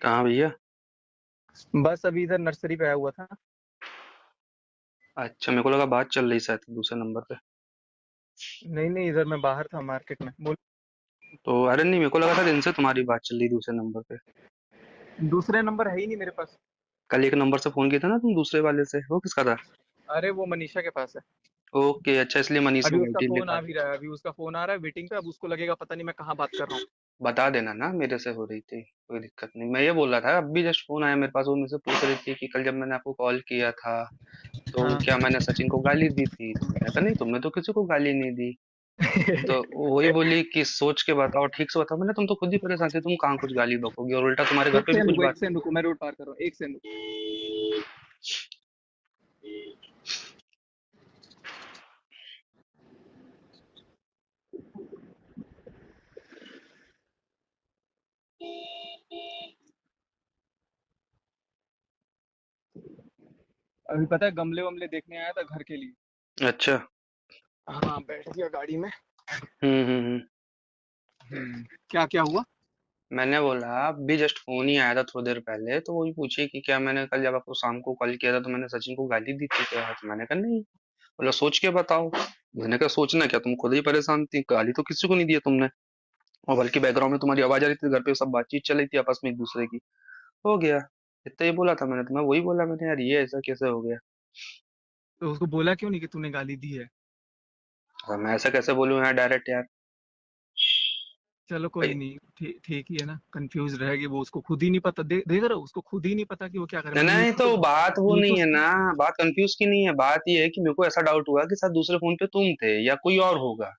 कहाँ भैया? बस अभी इधर नर्सरी पे आया हुआ था। अच्छा, मेरे को लगा बात चल रही शायद दूसरे नंबर पे। नहीं नहीं, इधर मैं बाहर था मार्केट में। बोल। तो अरे नहीं, मेरे को लगा था दिन से तुम्हारी बात चल रही दूसरे नंबर पे। दूसरे नंबर है ही नहीं मेरे पास। कल एक नंबर से फोन किया था ना तुम दूसरे वाले से, वो किसका था? अरे वो मनीषा के पास है। ओके, अच्छा, इसलिए मनीष अभी में उसका वेटिंग फोन दिखा आ रहा। भी रहा है, अभी उसका फोन आ रहा है वेटिंग पे। अब उसको लगेगा पता नहीं मैं कहाँ बात कर रहा हूँ। बता देना ना, मेरे से हो रही थी, कोई दिक्कत नहीं। मैं ये बोल रहा था, अभी जस्ट फोन आया मेरे पास, वो मुझसे पूछ रही थी कि कल जब मैंने आपको कॉल किया था तो हाँ। क्या मैंने सचिन को गाली दी थी? तो मैंने कहा नहीं, तुमने तो किसी को गाली नहीं दी। तो वही बोली कि सोच के बताओ, ठीक से बताओ। मैंने तुम तो खुद ही परेशान थे, तुम कहाँ कुछ गाली बकोगी, और उल्टा तुम्हारे घर एक पे भी सेकंड कुछ रुको, बात। एक सेकंड रुको, मैं रोड पार कर रहा हूँ, एक सेकंड रुको। अभी पता है गमले वमले देखने आया था घर के लिए। अच्छा। हाँ, बैठ गया गाड़ी में। हम्म। क्या क्या हुआ? मैंने बोला अभी जस्ट फोन ही आया था थोड़ी देर पहले, तो वही पूछी कि क्या मैंने कल जब आपको शाम को कॉल किया था तो मैंने सचिन को गाली दी थी क्या? तो मैंने कहा नहीं। बोला सोच के बताओ। मैंने कहा सोचना क्या, तुम खुद ही परेशान थी, गाली तो किसी को नहीं दी है तुमने। और बल्कि बैकग्राउंड में तुम्हारी आवाज आ रही थी, घर पे सब बातचीत चल रही थी आपस में एक दूसरे की। हो गया। इतना ही बोला था मैंने, तो मैं वही बोला मैंने, यार ये ऐसा कैसे हो गया? तो उसको बोला क्यों नहीं कि तूने गाली दी है? और मैं ऐसा कैसे बोलूं यार डायरेक्ट यार। चलो कोई भाई, नहीं, ठीक ठीक ही है ना। कंफ्यूज रहेगी वो, उसको खुद ही नहीं पता। देख रहे हो, उसको खुद ही नहीं पता कि वो क्या करे। मैं नहीं तो बात वो नहीं है नीतू। ना। बात कंफ्यूज की नहीं है, बात ये है कि मेरे को ऐसा डाउट हुआ कि शायद दूसरे फोन पे तुम थे या कोई और होगा।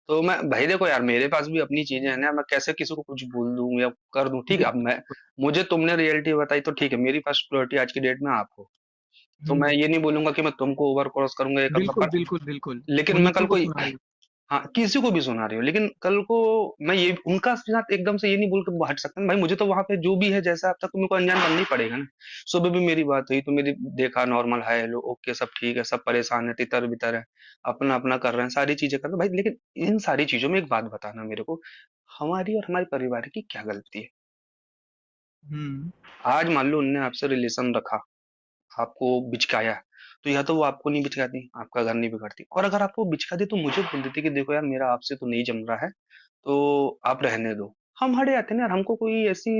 तो मैं भाई देखो यार, मेरे पास भी अपनी चीजें हैं ना, मैं कैसे किसी को कुछ बोल दूं या कर दूं? ठीक है, अब बिल्कुल मैं, बिल्कुल। मुझे तुमने रियलिटी बताई तो ठीक है, मेरी फर्स्ट प्रायोरिटी आज की डेट में आप हो। तो मैं हम्म। ये नहीं बोलूंगा कि मैं तुमको ओवर क्रॉस करूंगा, ये करूंगा, बिल्कुल पर बिल्कुल बिल्कुल। लेकिन वो मैं कल नीतू को को, सुना रही हाँ, किसी को भी सुना रही हो, लेकिन कल को मैं ये उनका साथ एकदम से ये नहीं बोल के हट सकता ना भाई। मुझे तो वहां पे जो भी है जैसा अब तक तो मेरे को अनजान बनना ही पड़ेगा ना। सुबह भी मेरी बात हुई तो मेरी देखा, नॉर्मल हाय हेलो ओके सब ठीक है, सब परेशान है, तितर बितर है, अपना अपना कर रहे हैं, सारी चीजें कर रहे हैं भाई। लेकिन इन सारी चीजों में एक बात बताना मेरे को, हमारी और हमारे परिवार की क्या गलती है? हम्म। आज मान लो उनने आपसे रिलेशन रखा, आपको बिचकाया, तो या तो वो आपको नहीं बिचकाती, आपका घर नहीं बिगड़ती, और अगर आपको बिचकाती तो मुझे बोल देती कि देखो यार मेरा आपसे तो नहीं जम रहा है, तो आप रहने दो। हम हट जाते ना यार, हमको कोई ऐसी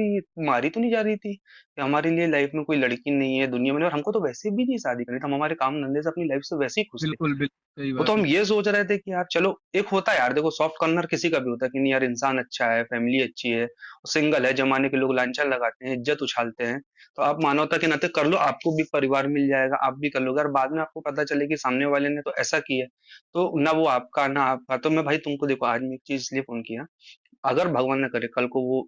मारी तो नहीं जा रही थी कि हमारे लिए लाइफ में कोई लड़की नहीं है दुनिया में, और हमको तो वैसे भी नहीं शादी करनी थी, हम हमारे काम धंधे से अपनी लाइफ से वैसे ही खुश थे। बिल्कुल बिल्कुल सही वो तो बात हम है। ये सोच रहे थे कि यार चलो, एक होता है यार, देखो सॉफ्ट कॉर्नर किसी का भी होता है कि नहीं यार इंसान अच्छा है, फैमिली अच्छी है, सिंगल है, जमाने के लोग लांछन लगाते हैं, इज्जत उछालते हैं, तो आप मानवता के नाते कर लो, आपको भी परिवार मिल जाएगा, आप भी कर लोगे, और बाद में आपको पता चले कि सामने वाले ने तो ऐसा किया, तो ना वो आपका ना आपका। तो मैं भाई तुमको देखो, आज मैं एक चीज इसलिए फोन किया, अगर भगवान ना करे कल को वो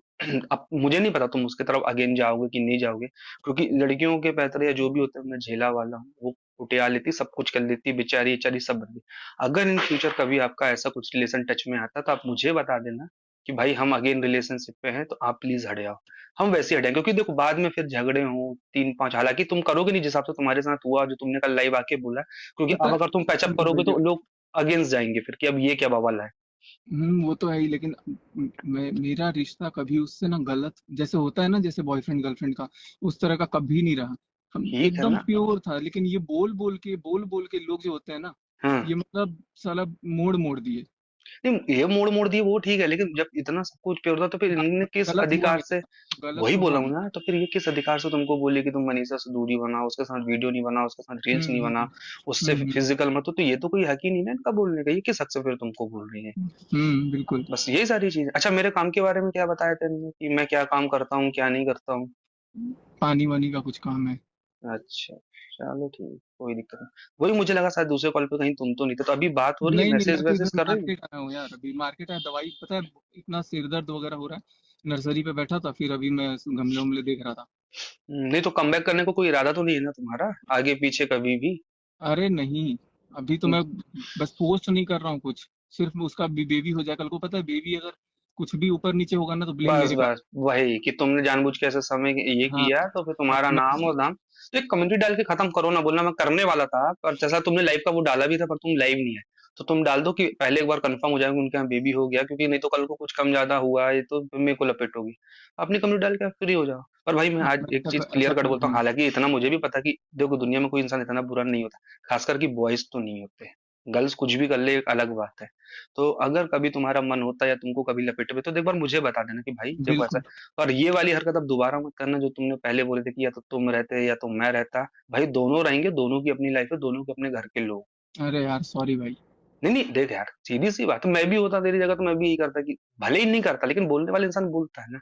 अब मुझे नहीं पता तुम उसके तरफ अगेन जाओगे कि नहीं जाओगे, क्योंकि लड़कियों के पैतर या जो भी होता है मैं झेला वाला हूँ, वो कुटिया लेती, सब कुछ कर देती, बेचारी बेचारी सब बंदी। अगर इन फ्यूचर कभी आपका ऐसा कुछ रिलेशन टच में आता तो आप मुझे बता देना कि भाई हम अगेन रिलेशनशिप पे हैं, तो आप प्लीज हट जाओ। हम वैसे हटें, क्योंकि देखो बाद में फिर झगड़े हों तीन पांच, हालांकि तुम करोगे नहीं जिस हिसाब से तुम्हारे साथ हुआ, जो तुमने कल लाइव आके बोला, क्योंकि पता अब है। अगर तुम पैचअप करोगे तो लोग अगेंस्ट जाएंगे फिर कि अब ये क्या बवाल है। वो तो है ही, लेकिन मेरा रिश्ता कभी उससे ना गलत जैसे होता है ना, जैसे बॉयफ्रेंड गर्लफ्रेंड का, उस तरह का कभी नहीं रहा। हम ठीक है एकदम ना। प्योर था। लेकिन ये बोल बोल के लोग जो होते हैं ना, हाँ, ये मतलब साला मोड़ मोड़ दिए। नहीं ये मोड़ दिए वो ठीक है, लेकिन जब इतना सब कुछ पे होता तो फिर इन्होंने किस गलत हुआ अधिकार से? मेरा, गलत वही तो बोला हुआ हूँ मेरा। ना, तो फिर ये किस अधिकार से तुमको बोले कि तुम मनीषा से दूरी बनाओ, उसके साथ वीडियो नहीं बनाओ, उसके साथ रील्स नहीं बना, उससे हम्म। फिजिकल मत हो? तो ये तो कोई हक ही नहीं ना इनका बोलने का, ये किस हक से फिर तुमको बोल रही है? बिल्कुल। बस यही सारी चीज। अच्छा, मेरे काम के बारे में क्या बताया थे इन्होंने कि मैं क्या काम करता हूँ क्या नहीं करता हूँ? पानी वानी का कुछ काम है। अच्छा, चलो ठीक, कोई दिक्कत नहीं। वही मुझे लगा शायद दूसरे कॉल पे कहीं तुम तो नहीं थे, तो अभी बात हो रही है, नहीं नहीं, मैसेज मैं तो वैसेज इधर कर रही हो? मार्केट आया हूँ यार। अभी मार्केट आया, दवाई पता है, इतना सिर दर्द वगैरह हो रहा है। नर्सरी पे बैठा था, फिर अभी मैं गमले उमले देख रहा था। नहीं तो कमबैक करने को कोई इरादा तो नहीं है ना तुम्हारा, आगे पीछे कभी भी? अरे नहीं, अभी तो मैं बस पोस्ट नहीं कर रहा हूँ कुछ। सिर्फ उसका बेबी हो जाए कल को। पता है, बेबी अगर कुछ भी ऊपर नीचे होगा ना तो ब्लेम बस मेरे पे। बस वही कि तुमने जानबूझ के ऐसे समय ये हाँ किया तो फिर हाँ, तुम्हारा मैं नाम और दाम। तो एक कमेंट डाल के खत्म करो ना, बोलना मैं करने वाला था, पर जैसा तुमने लाइव का वो डाला भी था पर तुम लाइव नहीं है, तो तुम डाल दो कि पहले एक बार कंफर्म हो जाएगा उनके यहाँ बेबी हो गया, क्योंकि नहीं तो कल को कुछ कम ज्यादा हुआ ये तो मेरे को लपेटोगी। अपनी कम्युनिटी डाल के आप फ्री हो जाओ। और भाई मैं आज एक चीज ऐसा क्लियर कट बोलता हूँ, हाँ। हालांकि इतना मुझे भी पता कि देखो दुनिया में कोई इंसान इतना बुरा नहीं होता, खासकर कि बॉयज तो नहीं होते, गर्ल्स कुछ भी कर ले एक अलग बात है। तो अगर कभी तुम्हारा मन होता है या तुमको कभी लपेटे में, तो एक बार मुझे बता देना कि भाई देखो ऐसा बिल्कुल। है। और ये वाली हरकत अब दोबारा मत करना जो तुमने पहले बोले थे कि या तो तुम रहते या तो मैं रहता। भाई दोनों रहेंगे, दोनों की अपनी लाइफ है, दोनों के अपने घर के लोग। अरे यार सॉरी भाई। नहीं नहीं देख यार, सीधी सी बात है, मैं भी होता तेरी जगह तो मैं भी यही करता कि भले ही नहीं करता, लेकिन बोलने वाला इंसान बोलता है ना।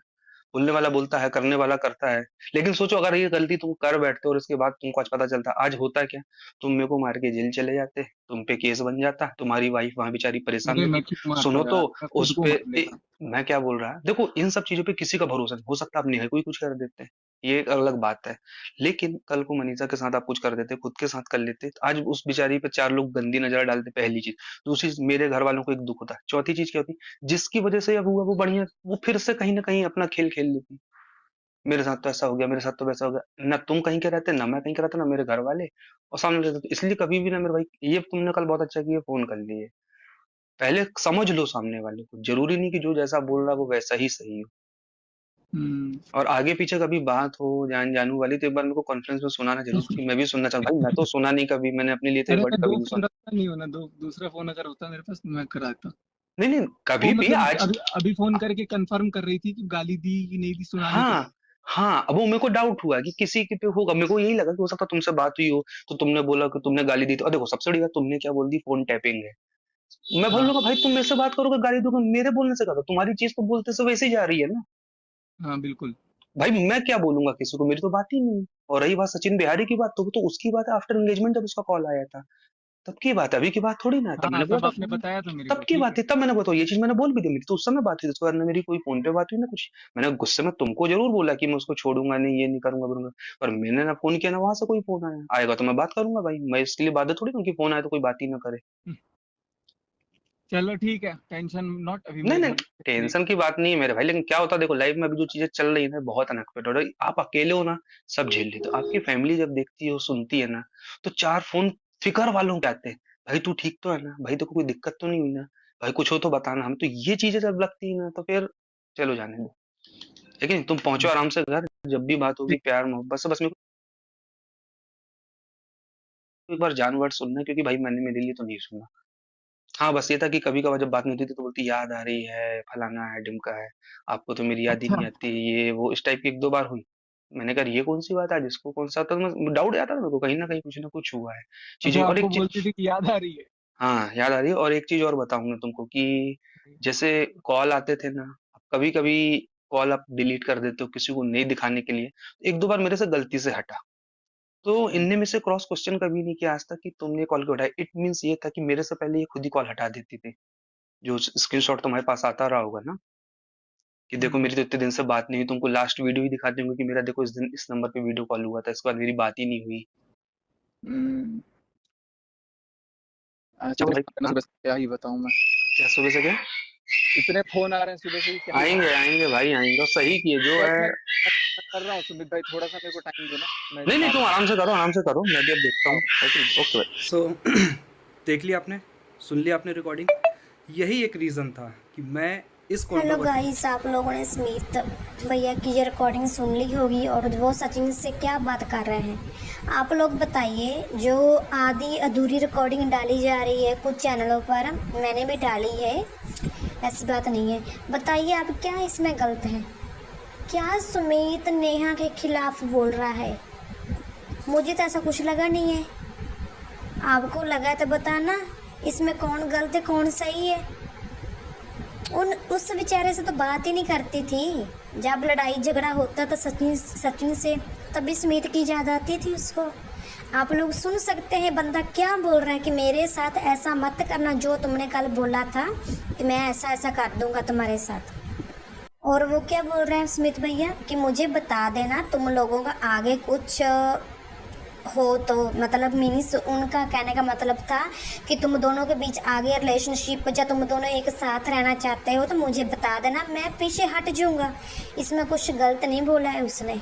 बोलने वाला बोलता है, करने वाला करता है। लेकिन सोचो अगर ये गलती तुम कर बैठते और इसके बाद तुमको आज पता चलता, आज होता क्या? तुम मेरे को मार के जेल चले जाते, तुम पे केस बन जाता, तुम्हारी वाइफ वहां बेचारी परेशान अरे रहती। मैं क्यों मारता सुनो तो, यार, मैं खुद उस को पे मार लेता। मैं क्या बोल रहा है, देखो इन सब चीजों पे किसी का भरोसा नहीं हो सकता, आप नेहा को ही कुछ कर देते हैं, ये एक अलग बात है। लेकिन कल को मनीषा के साथ आप कुछ कर देते, खुद के साथ कर लेते, तो आज उस बेचारी पे चार लोग गंदी नजर डालते, पहली चीज। दूसरी चीज, मेरे घर वालों को एक दुख होता, चौथी चीज क्या होती, जिसकी वजह से अब हुआ वो बढ़िया, वो फिर से कहीं ना कहीं अपना खेल खेल लेती। मेरे साथ तो ऐसा हो गया, मेरे साथ तो वैसा हो गया, ना तुम कहीं के रहते, ना मैं कहीं का रहता, ना मेरे घर वाले, और सामने रहते। तो इसलिए कभी भी ना मेरे भाई, ये तुमने कल बहुत अच्छा किया फोन कर लिए, पहले समझ लो सामने वाले को, जरूरी नहीं कि जो जैसा बोल रहा है वो वैसा ही सही हो। हम्म। और आगे पीछे कभी बात हो जान जानू वाली तो एक बार मेरे को कॉन्फ्रेंस में सुनाना जरूर, कि मैं भी सुनना चाहूँ। भाई मैं तो सुना नहीं कभी, मैंने अपने लिए तो ये अरे वर्ड मैं कभी दो नहीं फोन सुना। रखता नहीं हूँ ना, दूसरा फोन अगर होता मेरे पास तो मैं कराता। नहीं नहीं वो कभी भी मतलब आज। अभी अभी फोन करके कंफर्म कर रही थी कि गाली दी कि नहीं दी, सुनाने के लिए। हाँ हाँ, अब वो मेरे को डाउट हुआ कि किसी के पे होगा, मेरे को यही लगा कि हो सकता है तुमसे बात हुई हो, तो तुमने बोला कि तुमने गाली दी, तो देखो सबसे बड़ी बात तुमने क्या बोल दी, फोन टैपिंग है। मैं हाँ बोलूंगा भाई तुम मेरे से बात करोगे गाली दोगे, मेरे बोलने से कहा, तुम्हारी चीज तो बोलते से वैसे ही जा रही है ना। हाँ बिल्कुल। भाई मैं क्या बोलूंगा किसी को, मेरी तो बात ही नहीं है। और रही बात सचिन बिहारी की बात, तो वो तो उसकी बात है आफ्टर एंगेजमेंट, जब उसका कॉल आया था तब की बात है, अभी की बात थोड़ी ना है। तब हाँ मैंने बोला तब था आपने बताया था मेरे तब को, की ठीक बात है। थी, तब मैंने बताया ये चीज मैंने बोल भी दी, मेरी तो उस समय बात हुई थी, उसके बाद ना मेरी कोई फोन पे बात हुई ना कुछ। मैंने गुस्से में तुमको जरूर बोला कि मैं उसको छोड़ूंगा नहीं, ये नहीं करूंगा करूंगा। पर मैंने ना फोन किया ना वहां से कोई फोन आया, आएगा तो मैं बात करूंगा भाई, मैं इसके लिए बात थोड़ी ना कि फोन आए तो कोई बात ही ना करे। चलो ठीक है, टेंशन नॉट, अभी नहीं मैं नहीं, घर पे। टेंशन की बात नहीं है मेरे भाई, लेकिन क्या होता है देखो लाइफ में अभी जो चीजें चल रही है ना बहुत अनएक्सपेक्टेड हो रही, आप अकेले हो ना, सब झेल लेते हो, आपकी फैमिली जब देखती है सुनती है ना, तो चार फोन फिकर वालों के आते हैं। भाई तू ठीक तो है ना, भाई देखो कोई दिक्कत तो नहीं हुई ना, भाई कुछ हो तो बताना, हम तो ये चीजें जब लगती है ना तो फिर चलो जाने दो। लेकिन तुम पहुंचो आराम से घर, जब भी बात होगी ठीक। प्यार मोहब्बत से, बस मेरे को एक बार जान वर्ड सुनना है, क्योंकि भाई मैंने मेरे लिए तो नहीं सुना। हाँ बस ये था कि कभी कभार जब बात नहीं होती थी तो बोलती याद आ रही है, फलाना है ढिमका है, आपको तो मेरी याद ही अच्छा। नहीं आती, ये वो इस टाइप की एक दो बार हुई। मैंने कहा ये कौन सी बात है, जिसको कौन सा, तो डाउट आता था मेरे को कहीं ना कहीं कुछ ना कुछ हुआ है चीजें। अच्छा और आपको एक बोलती चीज, थी कि याद आ रही है। हाँ याद आ रही है, और एक चीज और बताऊंगा तुमको कि जैसे कॉल आते थे ना, कभी कभी कॉल आप डिलीट कर देते हो किसी को नहीं दिखाने के लिए, एक दो बार मेरे से गलती से हटा, तो हम्म। इनने में से क्रॉस क्वेश्चन कभी नहीं किया आज तक कि तुमने कॉल क्यों उठाया, इट मीन्स ये था कि मेरे से पहले ये खुद ही कॉल हटा देती थी। जो स्क्रीनशॉट तुम्हारे पास आता रहा होगा ना, कि देखो हम्म। मेरी तो इतने दिन से बात नहीं हुई, तुमको लास्ट वीडियो ही दिखाते होंगे कि मेरा देखो इस दिन इस नंबर पे वीडियो कॉल हुआ था, इसके बाद मेरी बात ही नहीं हुई। हम्म। क्या अच्छा भाई, सुबह हाँ, सुबह से क्या ही बताऊं मैं। क्या सुबह से क्या? इतने फोन आ रहे हैं सुबह से ही, क्या ही आएंगे बताऊं। आएंगे भाई आएंगे, और सही किए जो बस है। मैं कर रहा हूँ सुमित भाई, थोड़ा सा मेरे को टाइम दो ना, मैं नहीं नहीं आ तुम रहा आराम से करो, मैं भी अब देखता हूँ। हूँ। ओके भाई। देख लिया आपने, सुन लिया आपने रिकॉर्डिंग। यही एक रीज़न था कि मैं इस हेलो कंट्रोवर्सी। गाइस, आप लोगों ने स्मित भैया की ये रिकॉर्डिंग सुन ली होगी और वो सचिन से क्या बात कर रहे हैं। आप लोग बताइए, जो आधी अधूरी रिकॉर्डिंग डाली जा रही है कुछ चैनलों पर, मैंने भी डाली है, ऐसी बात नहीं है। बताइए आप क्या इसमें गलत है? क्या सुमित नेहा के खिलाफ बोल रहा है? मुझे तो ऐसा कुछ लगा नहीं है। आपको लगा है तो बताना, इसमें कौन गलत है कौन सही है। उस बेचारे से तो बात ही नहीं करती थी। जब लड़ाई झगड़ा होता था सचिन से, तभी स्मित की याद आती थी उसको। आप लोग सुन सकते हैं बंदा क्या बोल रहा है कि मेरे साथ ऐसा मत करना जो तुमने कल बोला था कि मैं ऐसा ऐसा कर दूंगा तुम्हारे साथ। और वो क्या बोल रहे हैं स्मित भैया कि मुझे बता देना तुम लोगों का आगे कुछ हो तो, मतलब मीन्स उनका कहने का मतलब था कि तुम दोनों के बीच आगे रिलेशनशिप, या तुम दोनों एक साथ रहना चाहते हो तो मुझे बता देना, मैं पीछे हट जाऊंगा। इसमें कुछ गलत नहीं बोला है उसने।